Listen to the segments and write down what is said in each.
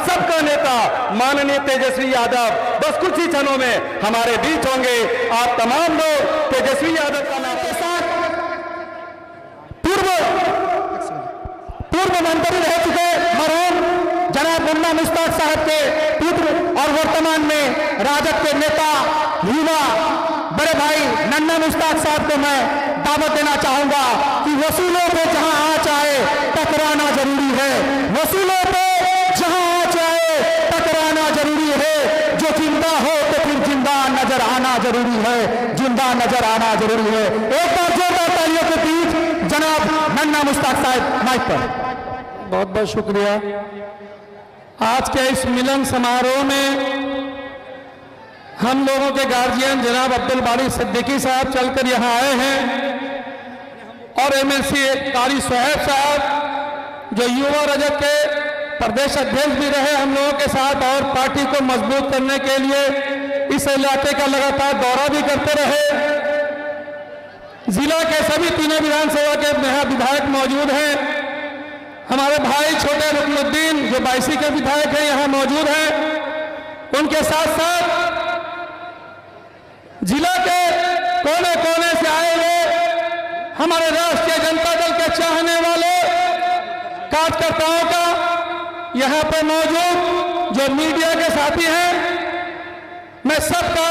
सबका नेता माननीय तेजस्वी यादव बस कुछ ही क्षणों में हमारे बीच होंगे। आप तमाम लोग तेजस्वी यादव का नाम के साथ पूर्व मंत्री रह चुके मरहूम जनाब मुन्ना मुश्ताक साहब के पुत्र और वर्तमान में राजद के नेता युवा बड़े भाई नन्ना मुश्ताक साहब को मैं दावत देना चाहूंगा कि वसूलों पे जहां आँच आए टकराना जरूरी है। वसूलों पे जहां आँच आए टकराना जरूरी है। जो जिंदा हो तो फिर जिंदा नजर आना जरूरी है। जिंदा नजर आना जरूरी है। एक बार जोरदार तालियों के बीच जनाब नन्ना मुश्ताक साहब माइक पर। बहुत बहुत शुक्रिया। आज के इस मिलन समारोह में हम लोगों के गार्जियन जनाब अब्दुल बारी सिद्दीकी साहब चलकर यहाँ आए हैं और एमएलसी कारी सोहेब साहब जो युवा रजत के प्रदेश अध्यक्ष भी रहे हम लोगों के साथ और पार्टी को मजबूत करने के लिए इस इलाके का लगातार दौरा भी करते रहे। जिला के सभी तीनों विधानसभा के विधायक मौजूद हैं। हमारे भाई छोटे रुकनुद्दीन जो बायसी के विधायक हैं यहाँ मौजूद हैं। उनके साथ साथ जिला के कोने कोने से आए हुए हमारे राष्ट्रीय जनता दल के चाहने वाले कार्यकर्ताओं का यहाँ पर मौजूद जो मीडिया के साथी हैं, मैं सबका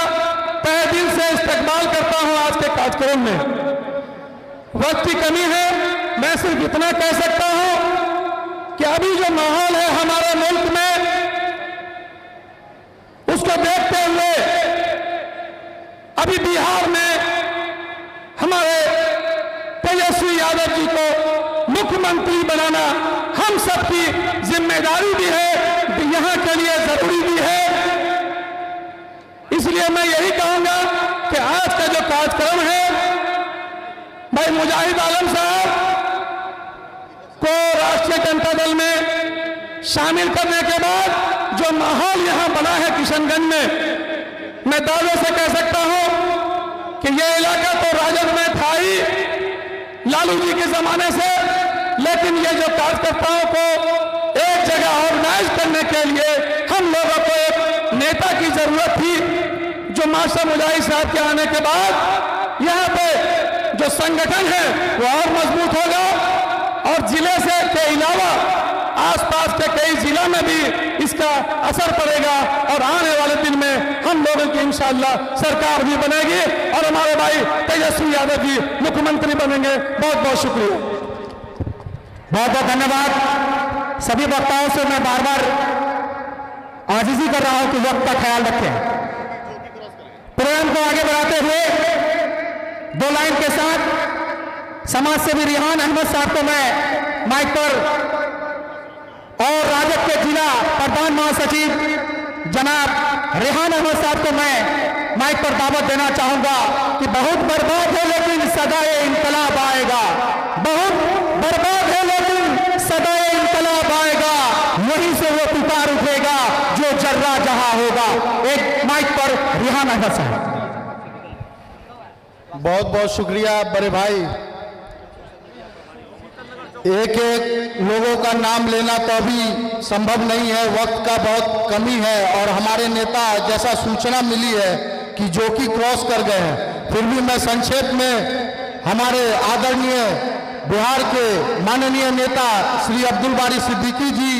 तहे दिल से इस्तकबाल करता हूँ। आज के कार्यक्रम में वक्त की कमी है, मैं सिर्फ इतना कह सकता हूँ कि अभी जो माहौल है हमारे मुल्क में उसको देखते हुए अभी बिहार में हमारे तेजस्वी यादव जी को मुख्यमंत्री बनाना हम सबकी जिम्मेदारी भी है, यहाँ के लिए जरूरी भी है। इसलिए मैं यही कहूंगा कि आज का जो कार्यक्रम है भाई मुजाहिद आलम साहब को राष्ट्रीय जनता दल में शामिल करने के बाद जो माहौल यहाँ बना है किशनगंज में, मैं दावे से कह सकता हूं कि यह इलाका तो राजद में था ही लालू जी के जमाने से, लेकिन ये जो कार्यकर्ताओं को एक जगह ऑर्गेनाइज करने के लिए हम लोगों को एक नेता की जरूरत थी, जो मास्टर मुजाहिद साहब के आने के बाद यहाँ पे जो संगठन है वो और मजबूत होगा और जिले से के अलावा आसपास के कई जिला में भी इसका असर पड़ेगा और आने वाले दिन में हम लोगों की इंशाअल्लाह सरकार भी बनेगी और हमारे भाई तेजस्वी यादव जी मुख्यमंत्री बनेंगे। बहुत बहुत शुक्रिया, बहुत बहुत धन्यवाद। सभी वक्ताओं से मैं बार बार आजिज़ी कर रहा हूं कि वक्त का ख्याल रखें। प्रोग्राम को आगे बढ़ाते हुए दो लाइन के साथ समाज सेवी रिहान अहमद साहब को मैं माइक पर और राजद के जिला प्रधान महासचिव जनाब रेहान अहमद साहब को मैं माइक पर दावत देना चाहूंगा कि बहुत बर्बाद है लेकिन सदाए इंकलाब आएगा। बहुत बर्बाद है लेकिन सदाए इंकलाब आएगा। वहीं से वो पुकार उठेगा जो जर्रा जहां होगा। एक माइक पर रेहान अहमद साहब। बहुत बहुत शुक्रिया बड़े भाई। एक एक लोगों का नाम लेना तो अभी संभव नहीं है, वक्त का बहुत कमी है और हमारे नेता जैसा सूचना मिली है कि जो कि क्रॉस कर गए हैं, फिर भी मैं संक्षेप में हमारे आदरणीय बिहार के माननीय नेता श्री अब्दुल बारी सिद्दीकी जी,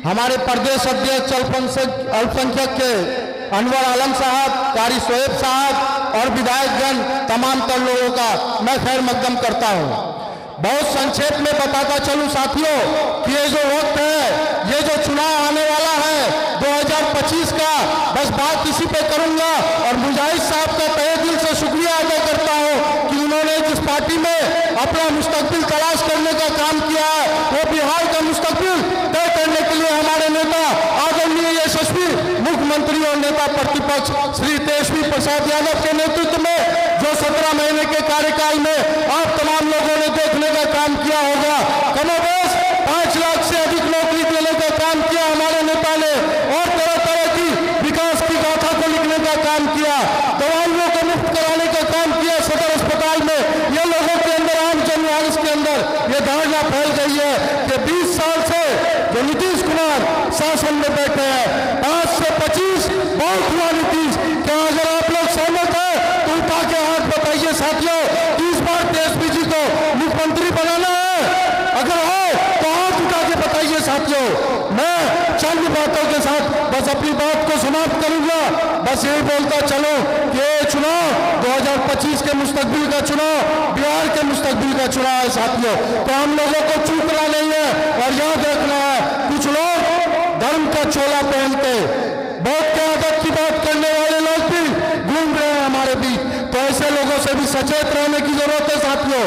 हमारे प्रदेश अध्यक्ष अल्पसंख्यक के अनवर आलम साहब, कारी सोहेब साहब और विधायकगण तमाम तर लोगों का मैं खैर मकदम करता हूँ। बहुत संक्षेप में बताता चलूं साथियों कि ये जो वक्त है, ये जो चुनाव आने वाला है 2025 का, बस बात इसी पे करूंगा और मुजाहिद साहब का तहे दिल से शुक्रिया अदा करता हूं कि उन्होंने जिस पार्टी में अपना मुस्तकबिल तलाश करने का काम किया है, वो बिहार का मुस्तकबिल तय करने के लिए हमारे नेता आदरणीय यशस्वी मुख्यमंत्री और नेता प्रतिपक्ष श्री तेजस्वी प्रसाद यादव के नेतृत्व में जो 17 महीने के कार्यकाल में आप तमाम लोगों ने देखने का काम किया होगा, कमोबेश 5 लाख से अधिक नौकरी देने का काम किया हमारे नेता ने और तरह तरह की विकास की गाथा को लिखने का काम किया, दवाइयों को मुफ्त कराने का काम किया सदर अस्पताल में। ये लोगों के अंदर आम जनमानस के अंदर ये धारणा फैल गई है कि 20 साल से जो नीतीश कुमार प्रशासन में बैठे हैं। 5 से 25 बहुत हुआ नीतीश। क्या अगर आप लोग सहमत हैं तो उठा के हाथ बताइए साथियों, इस बार तेजस्वी जी को मुख्यमंत्री बनाना है? अगर हो तो हाथ उठा के बताइए साथियों। मैं चंद बातों के साथ बस अपनी बात को समाप्त करूंगा। बस यही बोलता चलो कि ये चुनाव 2025 के मुस्तकबिल का चुनाव, बिहार के मुस्तकबिल का चुनाव है साथियों। तो हम लोगों को चूकना नहीं है और याद रखना है, कुछ लोग धर्म का चोला पहन के बहुत क्यादत की बात करने वाले लोग भी घूम रहे हैं हमारे बीच। तो ऐसे लोगों से भी सचेत रहने की जरूरत है साथियों।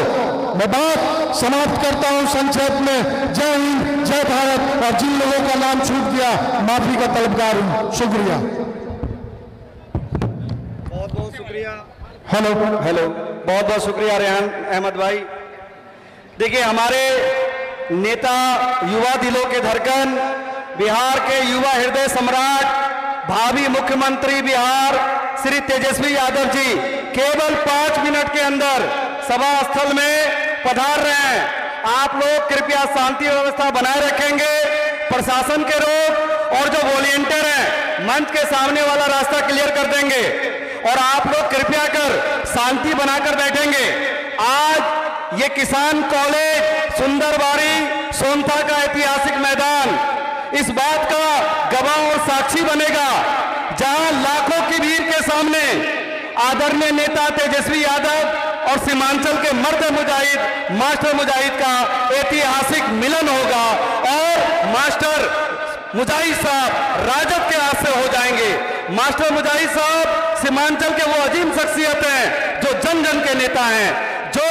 मैं बात समाप्त करता हूं संक्षेप में। जय हिंद, जय भारत। और जिन लोगों का नाम छूट गया माफी का तलबगार हूं। शुक्रिया। बहुत बहुत शुक्रिया। हेलो बहुत बहुत शुक्रिया रेहान अहमद भाई। देखिए, हमारे नेता, युवा दिलों के धड़कन, बिहार के युवा हृदय सम्राट, भावी मुख्यमंत्री बिहार श्री तेजस्वी यादव जी केवल 5 मिनट के अंदर सभा स्थल में पधार रहे हैं। आप लोग कृपया शांति व्यवस्था बनाए रखेंगे। प्रशासन के लोग और जो वॉलंटियर हैं मंच के सामने वाला रास्ता क्लियर कर देंगे और आप लोग कृपया कर शांति बनाकर बैठेंगे। आज ये किसान कॉलेज सुंदरबाड़ी सोनता का ऐतिहासिक मैदान इस बात का गवाह और साक्षी बनेगा, जहां लाखों की भीड़ के सामने आदरणीय नेता तेजस्वी यादव और सीमांचल के मर्द मुजाहिद मास्टर मुजाहिद का ऐतिहासिक मिलन होगा और मास्टर मुजाहिद साहब राजद के हाथ से हो जाएंगे। मास्टर मुजाहिद साहब सीमांचल के वो अजीम शख्सियत हैं जो जन जन के नेता हैं, जो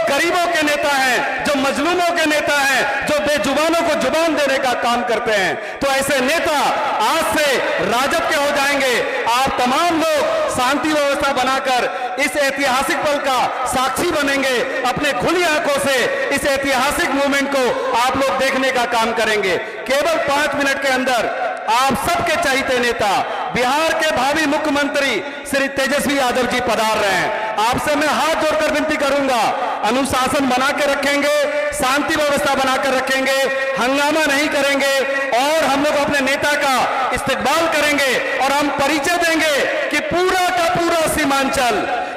गरीबों के नेता हैं, जो मजलूमों के नेता हैं, जो बेजुबानों को जुबान देने का काम करते हैं। तो ऐसे नेता आज से राजद के हो जाएंगे। आप तमाम लोग शांति व्यवस्था बनाकर इस ऐतिहासिक पल का साक्षी बनेंगे। अपने खुली आंखों से इस ऐतिहासिक मूवमेंट को आप लोग देखने का काम करेंगे। केवल 5 मिनट के अंदर आप सबके चहीते नेता, बिहार के भावी मुख्यमंत्री श्री तेजस्वी यादव जी पधार रहे हैं। आपसे मैं हाथ जोड़कर विनती करूंगा, अनुशासन बना के रखेंगे, शांति व्यवस्था बनाकर रखेंगे, हंगामा नहीं करेंगे और हम लोग अपने नेता का इस्तकबाल करेंगे और हम परिचय देंगे कि पूरा का पूरा सीमांचल,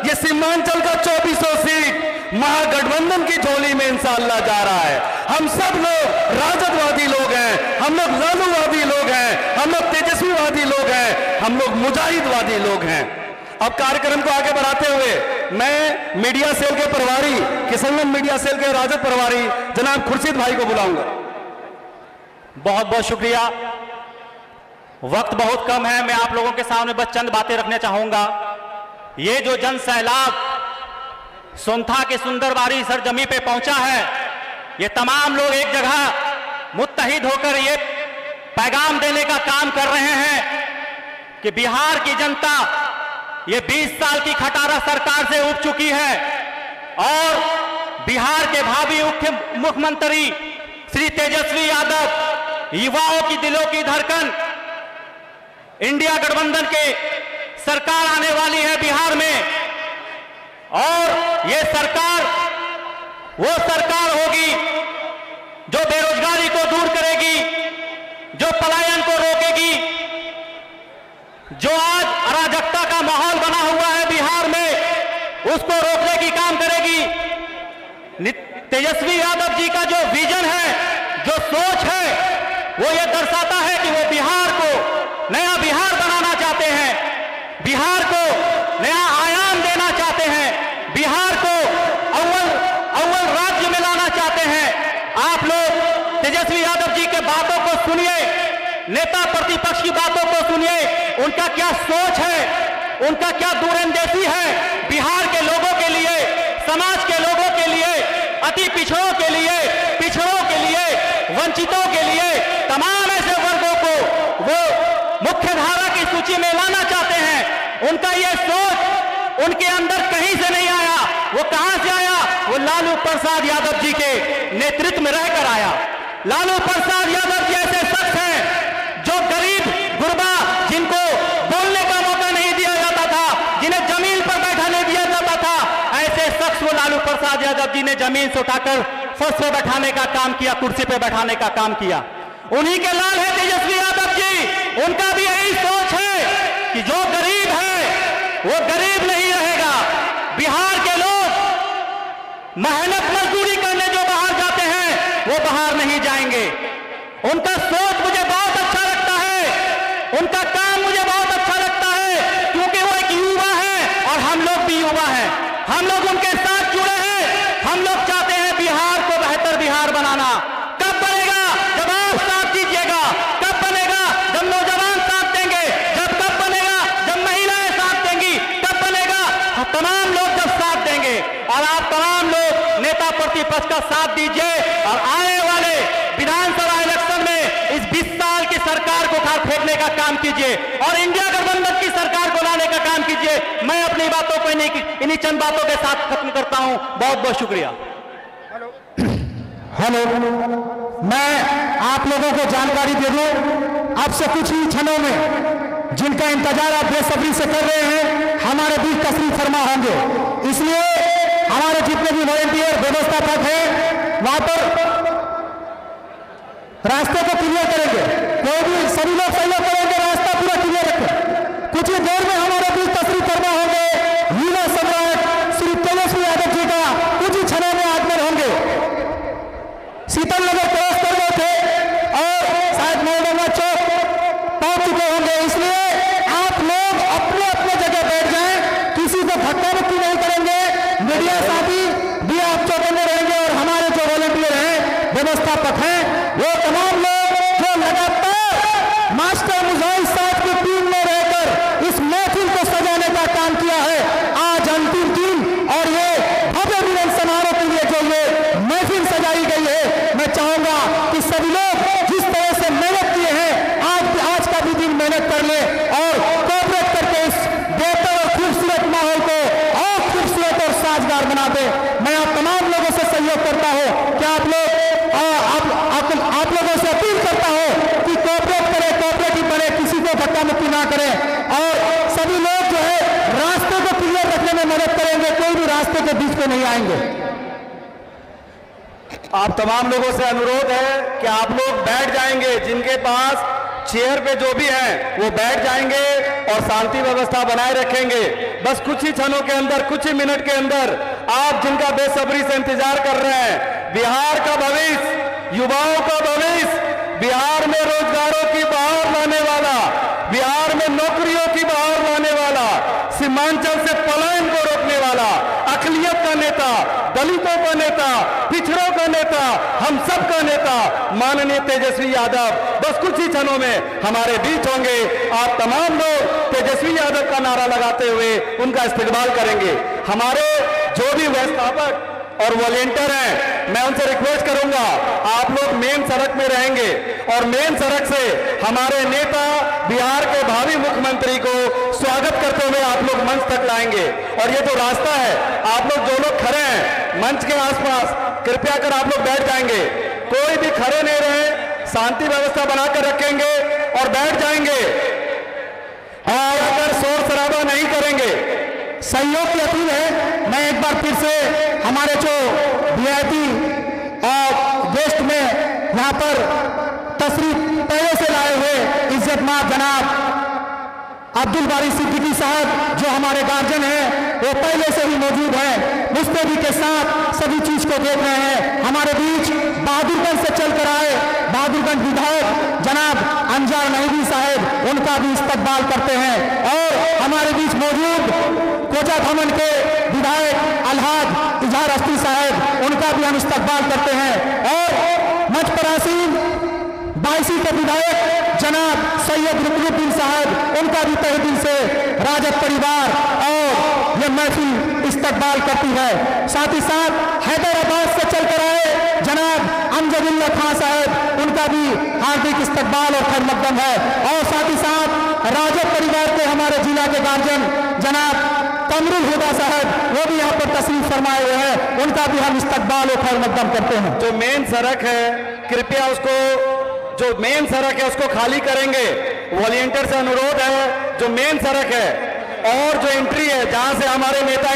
ये सीमांचल का 2400 सीट महागठबंधन की झोली में इंशाअल्लाह जा रहा है। हम सब लोग राजदवादी लोग हैं, हम लोग लालूवादी लोग हैं, हम लोग तेजस्वीवादी लोग हैं, हम लोग मुजाहिदवादी लोग हैं। अब कार्यक्रम को आगे बढ़ाते हुए मैं मीडिया सेल के प्रभारी, किशनगंज मीडिया सेल के राजद प्रभारी जनाब खुर्शीद भाई को बुलाऊंगा। बहुत बहुत शुक्रिया। वक्त बहुत कम है, मैं आप लोगों के सामने बस चंद बातें रखना चाहूंगा। ये जो जन सैलाब सोनथा के सुंदरबाड़ी सरजमी पे पहुंचा है, ये तमाम लोग एक जगह मुत्तहिद होकर ये पैगाम देने का काम कर रहे हैं कि बिहार की जनता ये 20 साल की खटारा सरकार से उब चुकी है और बिहार के भावी मुख्यमंत्री श्री तेजस्वी यादव युवाओं की दिलों की धड़कन, इंडिया गठबंधन के सरकार आने वाली है बिहार में और ये सरकार वो सरकार होगी जो बेरोजगारी को दूर करेगी, जो पलायन को रोकेगी, जो आज अराजकता का माहौल बना हुआ है बिहार में उसको रोकने की काम करेगी। तेजस्वी यादव जी का जो विजन है, जो सोच है, वो ये दर्शाता है कि वो बिहार को नया बिहार बनाना चाहते हैं, बिहार को नया आयाम देना चाहते हैं, बिहार को अव्वल राज्य में लाना चाहते हैं। आप लोग तेजस्वी यादव जी के बातों को सुनिए, नेता प्रतिपक्ष की बातों को सुनिए, उनका क्या सोच है, उनका क्या दूरंदेशी है बिहार के लोगों के लिए, समाज के लोगों के लिए, अति पिछड़ों के लिए, वंचितों के लिए, तमाम ऐसे वर्गों को वो मुख्य धारा की सूची में लाना चाहते हैं। उनका ये सोच उनके अंदर कहीं से नहीं आया, वो कहां से आया? वो लालू प्रसाद यादव जी के नेतृत्व में रहकर आया। लालू प्रसाद यादव जी ऐसे शख्स हैं जो गरीब गुरबा, जिनको बोलने का मौका नहीं दिया जाता था, जिन्हें जमीन पर बैठाने दिया जाता था, ऐसे शख्स वो लालू प्रसाद यादव जी ने जमीन से उठाकर फर्श पे बैठाने का काम किया, कुर्सी पे बैठाने का काम किया। उन्हीं के लाल है तेजस्वी यादव उनका भी यही सोच है कि जो गरीब है वो गरीब नहीं रहेगा। बिहार के लोग मेहनत मजदूरी करने जो बाहर जाते हैं वो बाहर नहीं जाएंगे। उनका सोच मुझे बहुत अच्छा लगता है, उनका काम मुझे बहुत अच्छा लगता है, क्योंकि वो एक युवा है और हम लोग भी युवा हैं। हम लोग उनके साथ जुड़े हैं। हम लोग चाहते हैं बिहार को बेहतर बिहार बनाना। कब बनेगा? जब आप साथ दीजिएगा। कब बनेगा? जब नौजवान साथ देंगे। कब बनेगा? जब महिलाएं साथ देंगी। कब बनेगा? तमाम लोग जब साथ देंगे। और आप तमाम लोग नेता प्रतिपक्ष का साथ दीजिए और आने वाले विधानसभा इलेक्शन में इस 20 साल की सरकार को उखाड़ फेंकने का काम कीजिए और इंडिया गठबंधन की सरकार को लाने का काम कीजिए। मैं अपनी बातों को इन्हीं चंद बातों के साथ खत्म करता हूं। बहुत बहुत शुक्रिया। हेलो, मैं आप लोगों को जानकारी दे दूं, अब से कुछ ही क्षणों में जिनका इंतजार आप बेसब्री से कर रहे हैं हमारे बीच तशरीफ फरमा होंगे। इसलिए हमारे जितने भी वॉलंटियर व्यवस्थापक हैं वहां पर रास्ते को क्लियर करेंगे। कोई भी सभी लोग सहयोग करेंगे, रास्ता पूरा क्लियर रखें। कुछ ही देर में हमारे बीच तशरीफ फरमा होंगे युवा सम्राट श्री तेजस्वी यादव जी का कुछ ही क्षणों में आगमन होंगे। शीतल नगर क्रॉस कर गए थे और शायद मौलाना चौक पहुंच चुके होंगे। इसलिए आप लोग अपने अपने जगह बैठ जाएं, किसी को धक्का मुक्की नहीं करेंगे। मीडिया साथी भी आप चौकन्ने रहेंगे और हमारे जो वॉलंटियर हैं व्यवस्थापक हैं वो तमाम लोग जो लगातार मास्टर मुजाहिद साहब की टीम में रहकर इस महफिल को सजाने का काम किया है। आज अंतिम दिन और ये भव्य मिलन समारोह के लिए जो ये महफिल सजाई गई है, मैं चाहूंगा कि सभी लोग जिस तरह से मेहनत किए हैं आज का भी दिन मेहनत कर ले और कोऑपरेट करके इस बेहतर और खूबसूरत माहौल को और खूबसूरत और साजगार बना दे। मैं आप तमाम लोगों से सहयोग करता हूं कि आप लोग आप लोगों से अपील करता हूं कि कोऑपरेट करें, कोऑपरेटिव बने, किसी को धक्का मुक्की ना करें और सभी लोग जो है रास्ते को क्लियर रखने में मदद करेंगे। कोई भी रास्ते के बीच में नहीं आएंगे। आप तमाम लोगों से अनुरोध है कि आप लोग बैठ जाएंगे, जिनके पास चेयर पे जो भी हैं वो बैठ जाएंगे और शांति व्यवस्था बनाए रखेंगे। बस कुछ ही क्षणों के अंदर, कुछ ही मिनट के अंदर आप जिनका बेसब्री से इंतजार कर रहे हैं, बिहार का भविष्य, युवाओं का भविष्य, बिहार में रोजगारों की बहार लाने वाला, बिहार में नौकरियों की बहार लाने वाला, सीमांचल से पलायन को रोकने वाला, अक़लियत का नेता, दलितों का नेता, पिछड़ों का नेता, हम सब का नेता माननीय तेजस्वी यादव बस कुछ ही क्षणों में हमारे बीच होंगे। आप तमाम लोग तेजस्वी यादव का नारा लगाते हुए उनका इस्तकबाल करेंगे। हमारे जो भी व्यवस्थापक और वॉलंटियर हैं, मैं उनसे रिक्वेस्ट करूंगा आप लोग मेन सड़क में रहेंगे और मेन सड़क से हमारे नेता बिहार के भावी मुख्यमंत्री को स्वागत करते हुए आप लोग मंच तक लाएंगे। और ये जो रास्ता है, आप लोग जो लोग खड़े हैं मंच के आसपास, कृपया कर आप लोग बैठ जाएंगे। कोई भी खड़े नहीं रहे, शांति व्यवस्था बनाकर रखेंगे और बैठ जाएंगे और अगर शोर शराबा नहीं करेंगे। सहयोग की अपील है। मैं एक बार फिर से हमारे जो वीआईपी और गेस्ट में यहाँ पर तशरीफ पहले से लाए हुए इज्जतमाब जनाब अब्दुल बारी सिद्दीकी साहब जो हमारे गार्जियन हैं वो पहले से ही मौजूद हैं, मुस्तैदी के साथ सभी चीज को देख रहे हैं। हमारे बीच बहादुरगंज से चलकर आए बहादुरगंज विधायक जनाब अंजार नईवी साहब, उनका भी इस्तकबाल करते हैं। और हमारे बीच मौजूद कोचा धमन के विधायक अलहाज इजहार अस्ती साहब, उनका भी हम इस्तकबाल करते हैं। और मंच पर आसीन बायसी के विधायक जनाब सैयद रुकनुद्दीन साहब, उनका भी तहे दिल से राजद परिवार और यह महफिल इस्तकबाल करती है। साथ ही साथ हैदराबाद से चलकर आए जनाब अमजदुल्ला खान साहब, उनका भी हार्दिक इस्तकबाल और खैर मकदम है। और साथ ही साथ राजद परिवार के हमारे जिला के गार्जियन जनाब कमरुल हुदा साहब, वो भी यहाँ पर तशरीफ फरमाए हुए हैं, उनका भी हम इस्तकबाल और खैर मकदम करते हैं। जो मेन सड़क है, कृपया उसको, जो मेन सड़क है उसको खाली करेंगे। वॉलंटियर से अनुरोध है, जो मेन सड़क है और जो एंट्री है जहां से हमारे नेता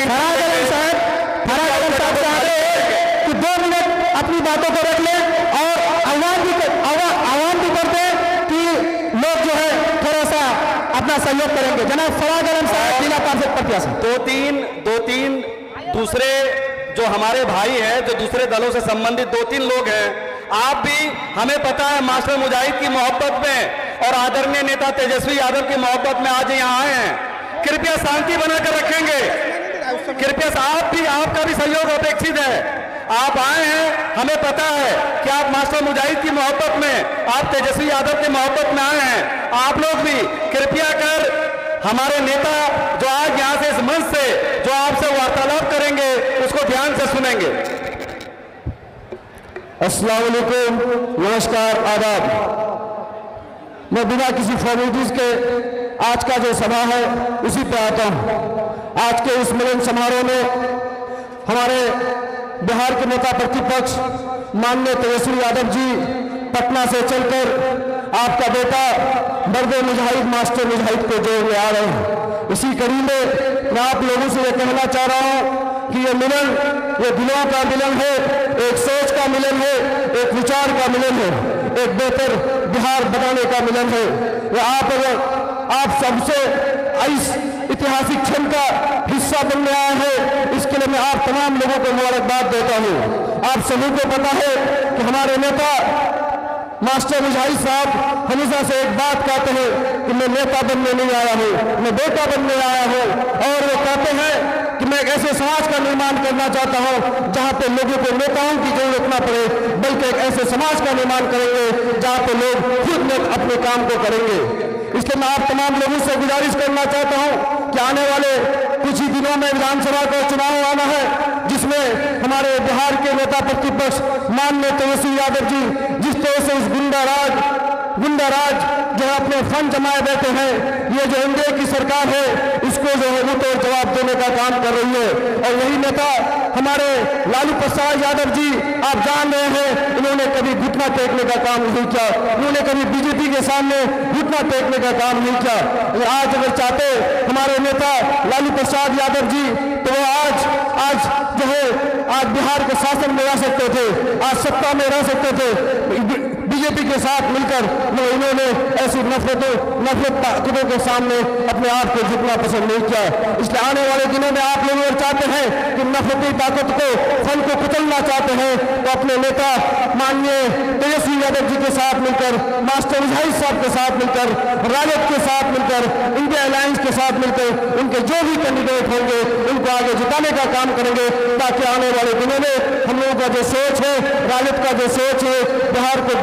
कि 2 मिनट अपनी बातों को रख लें और आह्वान भी करते हैं कि लोग जो है अपना सहयोग करेंगे। जनाब फराग आलम साहब जिला पार्षद प्रत्याशी। दो तीन दूसरे जो हमारे भाई हैं, जो दूसरे दलों से संबंधित 2-3 लोग हैं, आप भी, हमें पता है मास्टर मुजाहिद की मोहब्बत में और आदरणीय नेता तेजस्वी यादव की मोहब्बत में आज यहाँ आए हैं। कृपया शांति बनाकर रखेंगे, कृपया आपका भी सहयोग अपेक्षित है। आप आए हैं, हमें पता है कि आप मास्टर मुजाहिद की मोहब्बत में, आप तेजस्वी यादव की मोहब्बत में आए हैं। आप लोग भी कृपया कर हमारे नेता जो आज यहाँ से इस मंच से जो आपसे वार्तालाप करेंगे उसको ध्यान से सुनेंगे। अस्सलाम वालेकुम, नमस्कार, आदाब। मैं बिना किसी फॉर्मेलिटीज के आज का जो सभा है उसी पे आता हूँ। आज के इस मिलन समारोह में हमारे बिहार के नेता प्रतिपक्ष माननीय तेजस्वी यादव जी पटना से चलकर आपका बेटा मर्द मुजाहिद मास्टर मुजाहिद को जोड़ने आ रहे हैं। इसी कड़ी में मैं आप लोगों से यह कहना चाह रहा हूँ कि ये मिलन, ये दिलों का मिलन है, एक सोच का मिलन है, एक विचार का मिलन है, एक बेहतर बिहार बनाने का मिलन है। आप सबसे इस ऐतिहासिक क्षण का हिस्सा बनने आए हैं, इसके लिए मैं आप तमाम लोगों को मुबारकबाद देता हूँ। आप सभी को पता है कि हमारे नेता मास्टर मुजाहिद साहब हमेशा से एक बात कहते हैं कि मैं नेता बनने नहीं आया हूँ, मैं बेटा बनने आया हूँ। और वो कहते हैं कि मैं एक ऐसे समाज का निर्माण करना चाहता हूँ जहाँ पे लोगों को नेताओं की जरूरत ना पड़े, बल्कि एक ऐसे समाज का निर्माण करेंगे जहाँ पे लोग खुद अपने काम को करेंगे। इसलिए मैं आप तमाम लोगों से गुजारिश करना चाहता हूँ कि आने वाले कुछ ही दिनों में विधानसभा का चुनाव आना है, जिसमें हमारे बिहार के नेता प्रतिपक्ष माननीय तेजस्वी यादव जी जिस तरह से इस गुंडाराज जो है अपने फंड जमाए बैठे हैं, ये जो एनडीए की सरकार है इसको जो है मुंह तोड़ जवाब देने का काम कर रही है। और यही नेता हमारे लालू प्रसाद यादव जी, आप जान रहे हैं, इन्होंने कभी घुटना टेकने का काम नहीं किया, इन्होंने कभी बीजेपी के सामने घुटना टेकने का काम नहीं किया। आज अगर चाहते हमारे नेता लालू प्रसाद यादव जी तो वो आज जो है आज बिहार के शासन में रह सकते थे, आज सत्ता में रह सकते थे। बीजेपी के साथ मिलकर इन्होंने ऐसी नफरत ताकतों के सामने अपने आप को झुकना पसंद नहीं किया। इसलिए आने वाले दिनों में आप लोग चाहते हैं कि नफरती ताकत को, फन को कुचलना चाहते हैं, तो अपने नेता माननीय तेजस्वी यादव जी के साथ मिलकर, मास्टर मुजाहिद साहब के साथ मिलकर, राजद के साथ मिलकर, इंडिया अलायंस के साथ मिलकर उनके जो भी कैंडिडेट होंगे उनको आगे जिताने का काम करेंगे, ताकि आने वाले दिनों में हम लोगों का जो सोच है, राजद का जो सोच है, बिहार को